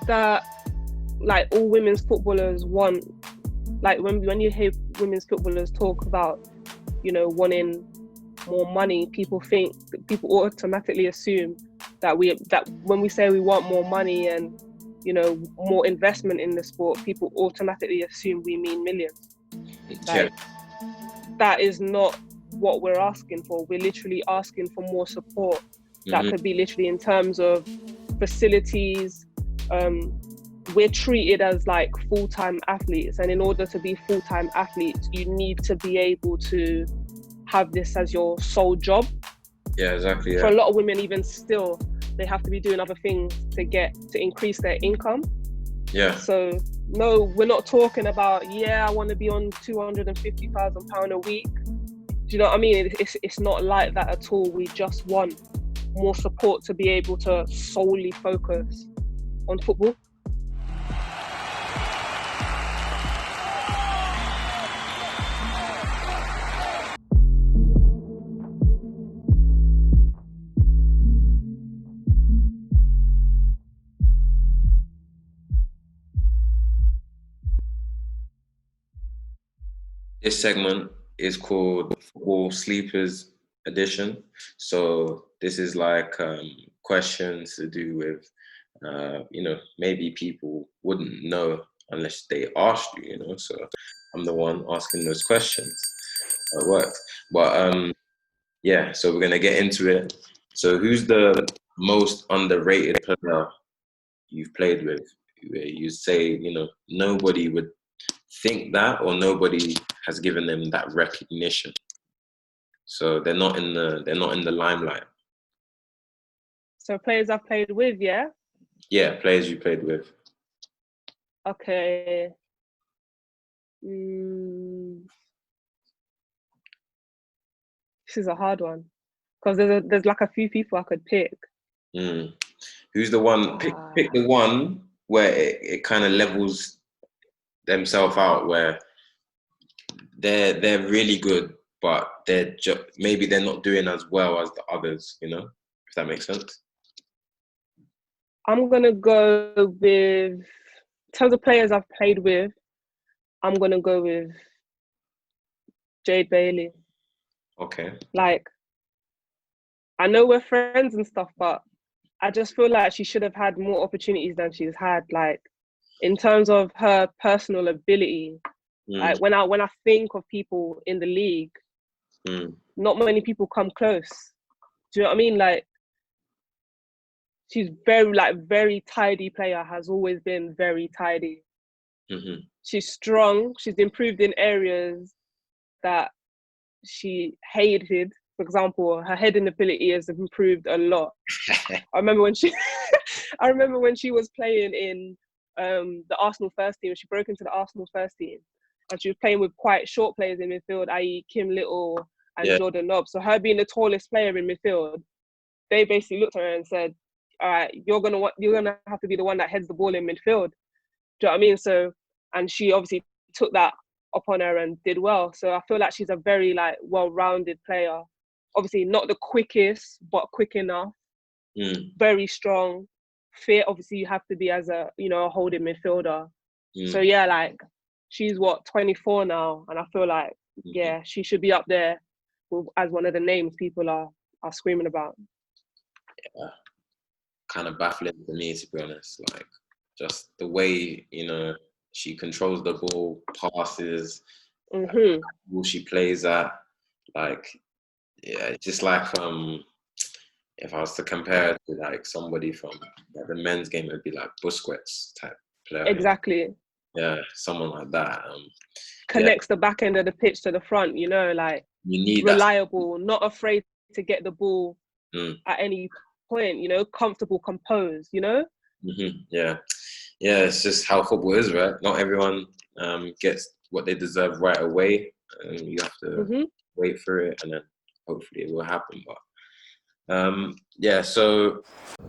that like all women's footballers want, like when you hear women's footballers talk about, wanting more money, people automatically assume that when we say we want more money and more investment in the sport, people automatically assume we mean millions. Yeah. Like, that is not what we're asking for. We're literally asking for more support. That could be literally in terms of facilities. We're treated as like full-time athletes, and in order to be full-time athletes, you need to be able to have this as your sole job. Yeah, exactly. For a lot of women, even still, they have to be doing other things to increase their income. Yeah. So no, we're not talking about, I want to be on £250,000 a week. Do you know what I mean? It's not like that at all. We just want more support to be able to solely focus on football. This segment is called Football Sleepers Edition. So this is like questions to do with, maybe people wouldn't know unless they asked you, So I'm the one asking those questions. It works. But so we're going to get into it. So who's the most underrated player you've played with? Where you say, nobody would think that, or nobody has given them that recognition, so they're not in the limelight. So players I've played with, Players you played with. Okay. This is a hard one because there's like a few people I could pick. Who's the one? Pick the one where it kind of levels themselves out, where they're really good, but maybe they're not doing as well as the others, if that makes sense. I'm gonna go with, in terms of players I've played with, I'm gonna go with Jade Bailey. Okay. Like, I know we're friends and stuff, but I just feel like she should have had more opportunities than she's had. Like, in terms of her personal ability, like when I think of people in the league, not many people come close. Do you know what I mean? Like, she's very tidy player, has always been very tidy. She's strong. She's improved in areas that she hated. For example, her heading ability has improved a lot. I remember when she was playing in the Arsenal first team. She broke into the Arsenal first team, and she was playing with quite short players in midfield, i.e. Kim Little and Jordan Nobbs. So her being the tallest player in midfield, they basically looked at her and said, all right, you're gonna have to be the one that heads the ball in midfield. Do you know what I mean? So, and she obviously took that upon her and did well. So I feel like she's a very well-rounded player. Obviously not the quickest, but quick enough. Very strong. Fit, obviously you have to be as a holding midfielder. So she's 24 now, and I feel like she should be up there as one of the names people are screaming about. Yeah, kind of baffling to me, to be honest. Like, just the way she controls the ball, passes, the ball she plays at. Like, just like if I was to compare it to like somebody from the men's game, it'd be like Busquets type player. Exactly. Yeah, someone like that. Connects the back end of the pitch to the front. Like, you need reliable, not afraid to get the ball at any point. Comfortable, composed. Yeah, it's just how football is, right? Not everyone gets what they deserve right away, and you have to wait for it, and then hopefully it will happen. But so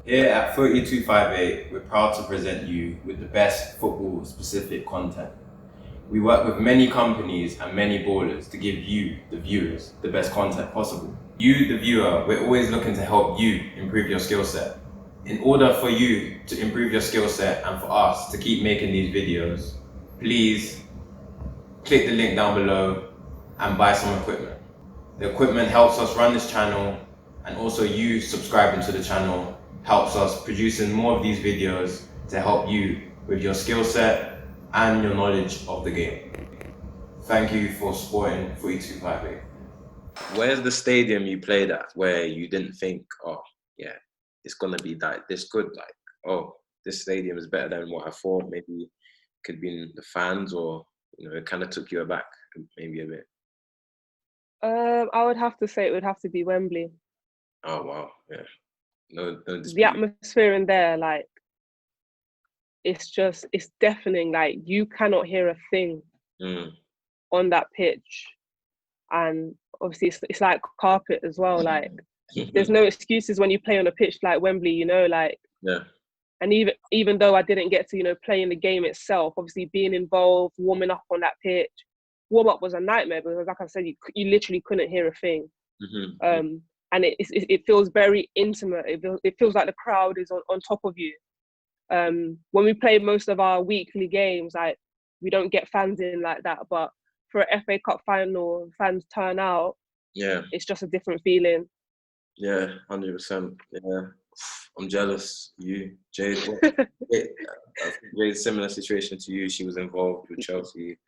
here at 3258, we're proud to present you with the best football-specific content. We work with many companies and many ballers to give you, the viewers, the best content possible. You, the viewer, we're always looking to help you improve your skill set. in order for you to improve your skill set and for us to keep making these videos, please click the link down below and buy some equipment. The equipment helps us run this channel, and also you subscribing to the channel helps us producing more of these videos to help you with your skill set and your knowledge of the game. Thank you for supporting 4258. Where's the stadium you played at where you didn't think, oh yeah, it's gonna be like this good, like, oh, this stadium is better than what I thought? Maybe it could be the fans, or it kind of took you aback maybe a bit. I would have to say it would have to be Wembley. Oh wow, yeah. No dispute. The atmosphere in there, like, it's deafening. Like, you cannot hear a thing on that pitch, and obviously it's like carpet as well. Like, there's no excuses when you play on a pitch like Wembley. Like, yeah. And even though I didn't get to play in the game itself, obviously being involved, warming up on that pitch, warm up was a nightmare because, like I said, you literally couldn't hear a thing. And it feels very intimate. It feels like the crowd is on top of you. When we play most of our weekly games, like, we don't get fans in like that. But for an FA Cup final, fans turn out. Yeah, it's just a different feeling. Yeah, 100%. Yeah, I'm jealous. You, Jade, very similar situation to you. She was involved with Chelsea,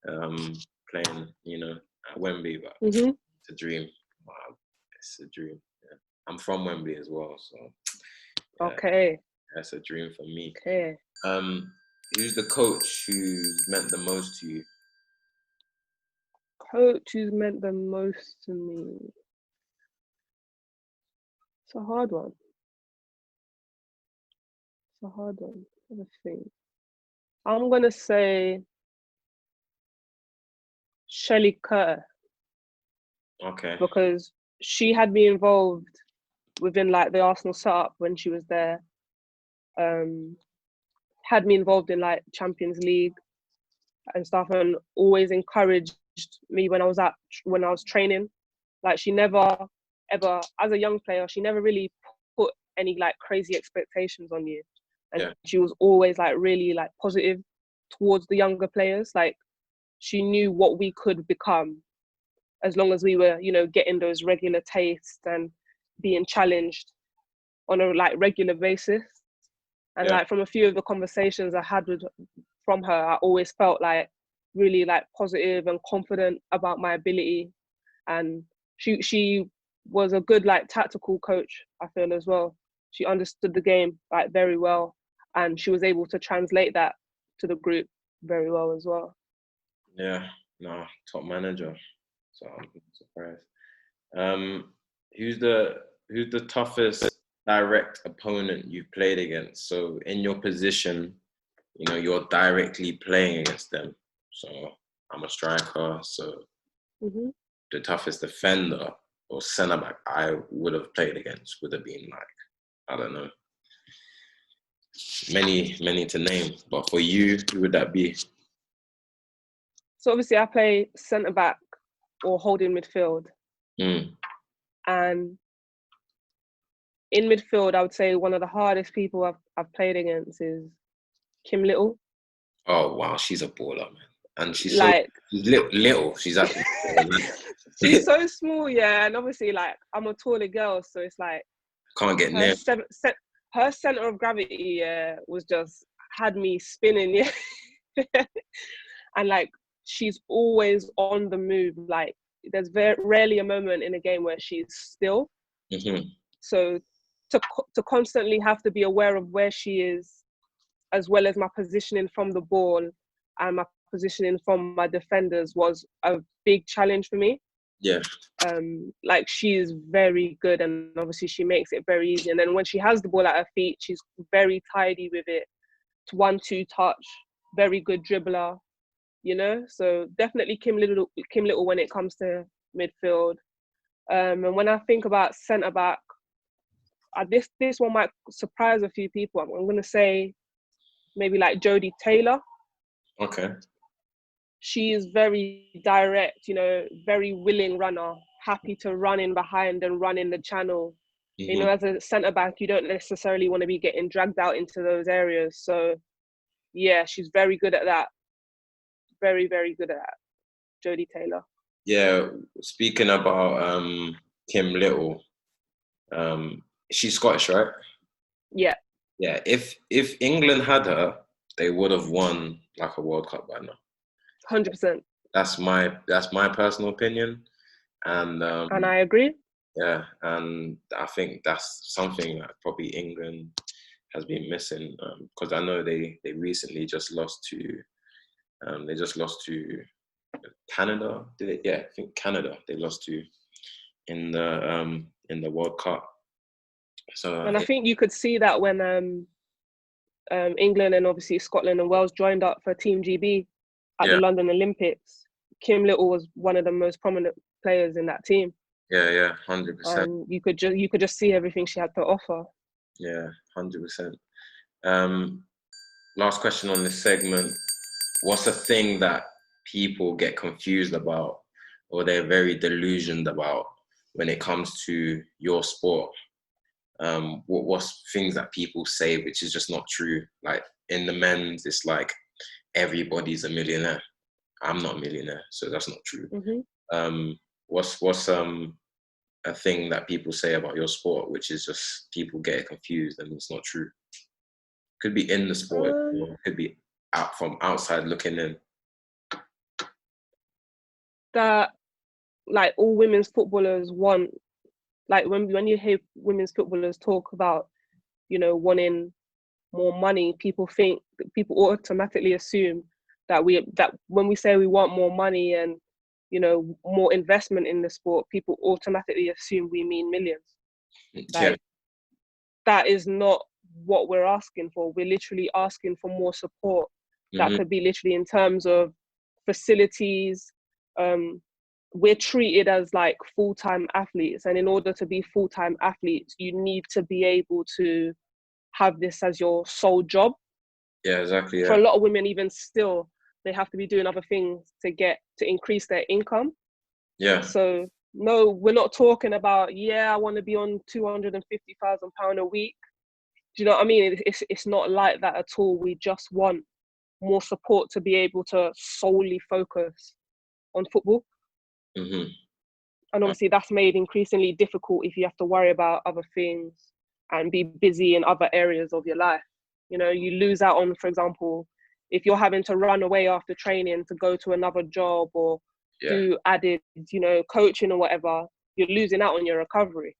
playing, at Wembley. But it's a dream. Wow, it's a dream. Yeah. I'm from Wembley as well, so. Yeah, okay. That's a dream for me. Okay. Who's the coach who's meant the most to you? Coach who's meant the most to me. It's a hard one. Let me think. I'm gonna say Shelley Kerr. Okay. Because she had me involved within like the Arsenal setup when she was there. Had me involved in like Champions League and stuff, and always encouraged me when I was training. Like, she never ever, as a young player, she never really put any like crazy expectations on you, and she was always like really like positive towards the younger players. Like, she knew what we could become as long as we were getting those regular tastes and being challenged on a like regular basis. And like, from a few of the conversations I had from her, I always felt like really like positive and confident about my ability. And she was a good like tactical coach, I feel, as well. She understood the game like very well, and she was able to translate that to the group very well as well. Yeah, no, top manager. So I'm surprised. Who's the toughest direct opponent you've played against? So in your position, you're directly playing against them. So I'm a striker. So the toughest defender or centre back I would have played against would have been like, I don't know, many to name. But for you, who would that be? So obviously I play centre back or holding midfield. And in midfield, I would say one of the hardest people I've played against is Kim Little. Oh wow, she's a baller, man. And she's like, she's little. She's actually she's so small, yeah. And obviously, like, I'm a taller girl, so it's like can't get near. Her center of gravity, was just had me spinning, yeah. And like, she's always on the move. Like, there's very rarely a moment in a game where she's still. So to constantly have to be aware of where she is, as well as my positioning from the ball and my positioning from my defenders, was a big challenge for me. Yeah. Like, she is very good, and obviously she makes it very easy. And then when she has the ball at her feet, she's very tidy with it. 1-2 touch, very good dribbler, So definitely Kim Little when it comes to midfield. And when I think about centre back, this one might surprise a few people. I'm going to say maybe like Jodie Taylor. Okay. She is very direct, very willing runner, happy to run in behind and run in the channel. You know, as a centre back, you don't necessarily want to be getting dragged out into those areas. So, yeah, she's very good at that. Very, very good at that, Jodie Taylor. Yeah, speaking about Kim Little, she's Scottish, right? Yeah. Yeah, if England had her, they would have won like a World Cup by now. 100%. That's my personal opinion, and I agree. yeah, and I think that's something that probably England has been missing, because I know they recently just lost to Canada. Did they? Yeah, I think Canada they lost to in the World Cup. So and I think you could see that when England and obviously Scotland and Wales joined up for Team GB at the London Olympics. Kim Little was one of the most prominent players in that team. Yeah, 100%. And you could just see everything she had to offer. Yeah, 100%. Last question on this segment: what's a thing that people get confused about, or they're very delusioned about when it comes to your sport? What's things that people say which is just not true? Like in the men's, it's like everybody's a millionaire. I'm not a millionaire, so that's not true. What's a thing that people say about your sport which is just people get confused and it's not true? Could be in the sport, or could be out from outside looking in. That like all women's footballers want, like when you hear women's footballers talk about, you know, wanting more money, people automatically assume that when we say we want more money and, you know, more investment in the sport, people automatically assume we mean millions. Like, that is not what we're asking for. We're literally asking for more support. That could be literally in terms of facilities. We're treated as like full-time athletes, and in order to be full-time athletes, you need to be able to have this as your sole job. Yeah, exactly. Yeah. For a lot of women, even still, they have to be doing other things to increase their income. Yeah. So no, we're not talking about, I want to be on £250,000 a week. Do you know what I mean? It's not like that at all. We just want more support to be able to solely focus on football. And obviously that's made increasingly difficult if you have to worry about other things and be busy in other areas of your life. You know, you lose out on, for example, if you're having to run away after training to go to another job or do added, you know, coaching or whatever, you're losing out on your recovery.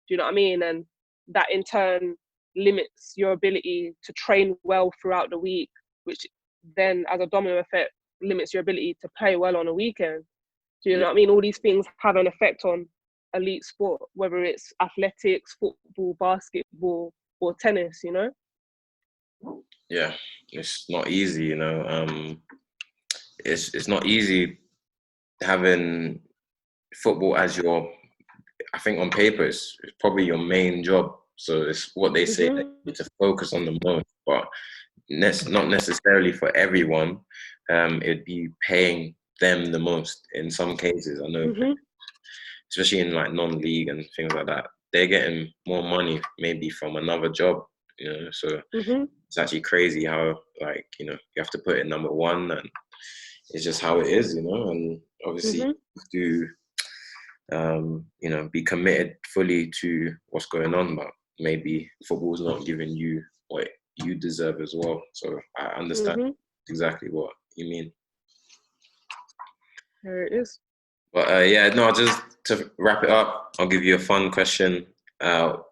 Do you know what I mean? And that in turn limits your ability to train well throughout the week, which then as a domino effect limits your ability to play well on a weekend. Do you know what I mean? All these things have an effect on elite sport, whether it's athletics, football, basketball, or tennis, you know? Yeah, it's not easy, you know. It's not easy having football as your, I think on paper, it's probably your main job. So it's what they say that you need to focus on the most, but not necessarily for everyone. It'd be paying them the most in some cases. I know, especially in like non-league and things like that, they're getting more money maybe from another job, you know. So it's actually crazy how, like, you know, you have to put it number one, and it's just how it is, you know. And obviously you you know, be committed fully to what's going on, but maybe football's not giving you what you deserve as well. So I understand exactly what you mean. There it is. But just to wrap it up, I'll give you a fun question.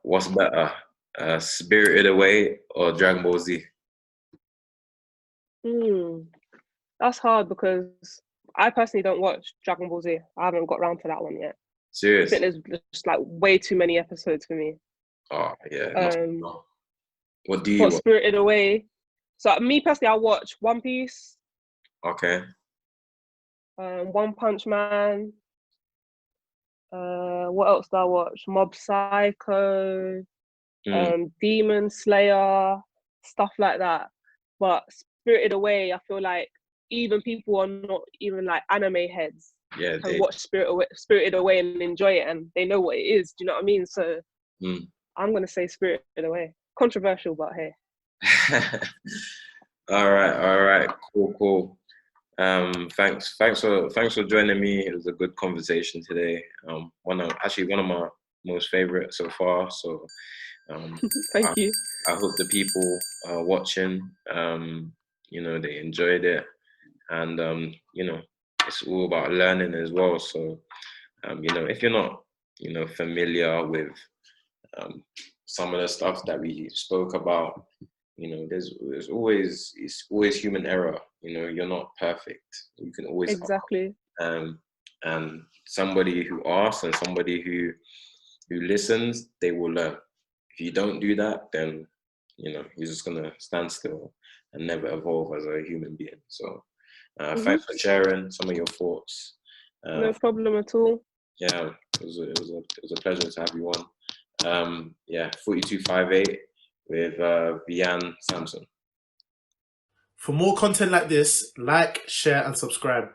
What's better, Spirited Away or Dragon Ball Z? That's hard because I personally don't watch Dragon Ball Z. I haven't got around to that one yet. Serious? I think there's just like way too many episodes for me. Oh yeah. What do you watch? Spirited Away. So me personally, I watch One Piece. Okay. One Punch Man. What else do I watch? Mob Psycho. Demon Slayer. Stuff like that. But Spirited Away, I feel like even people are not even like anime heads can watch Spirited Away and enjoy it, and they know what it is. Do you know what I mean? So I'm gonna say Spirited Away. Controversial, but hey. All right, cool. Thanks for joining me. It was a good conversation today. One of my most favorite so far. So, Thank you. I hope the people watching, they enjoyed it, and it's all about learning as well. So, if you're not, familiar with some of the stuff that we spoke about, it's always human error. You're not perfect. You can always exactly. And somebody who asks and somebody who listens, they will learn. If you don't do that, then you're just gonna stand still and never evolve as a human being. So thanks for sharing some of your thoughts. No problem at all. Yeah, it was a pleasure to have you on. 4258 with Vyan Sampson. For more content like this, like, share, and subscribe.